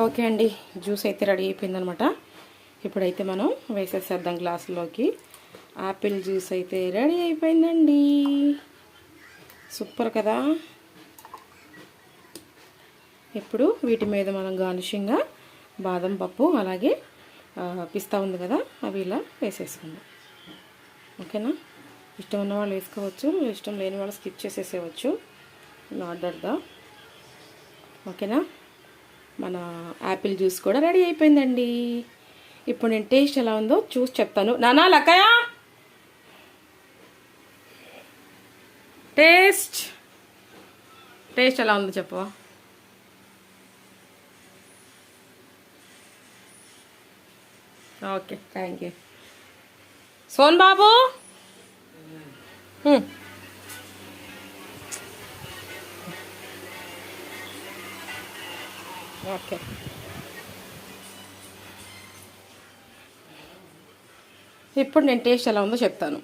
Okay అండి, juice అయితే ready అయిపోయిందనమాట. ఇప్పుడైతే మనం వేసేసేద్దాం గ్లాసులోకి. ఆపిల్ జ్యూస్ అయితే రెడీ అయిపోయిందండి. సూపర్ కదా. ఇప్పుడు వీటి మీద మనం గార్నిషింగ్గా బాదం పప్పు అలాగే పిస్తా ఉంది కదా, అవి ఇలా వేసేసుకుందాం. ఓకేనా. ఇష్టం ఉన్న వాళ్ళు వేసుకోవచ్చు, ఇష్టం లేని వాళ్ళు స్కిప్ చేసేసేవచ్చు. ఆర్డర్గా. ఓకేనా. మన యాపిల్ జ్యూస్ కూడా రెడీ అయిపోయిందండి. ఇప్పుడు నేను టేస్ట్ ఎలా ఉందో చూసి చెప్తాను. నానా లక్కయ్య, టేస్ట్ ఎలా ఉందో చెప్పవా? Okay, thank you. సోన్ బాబు, ఓకే. ఇప్పుడు నేను టేస్ట్ ఎలా ఉందో చెప్తాను.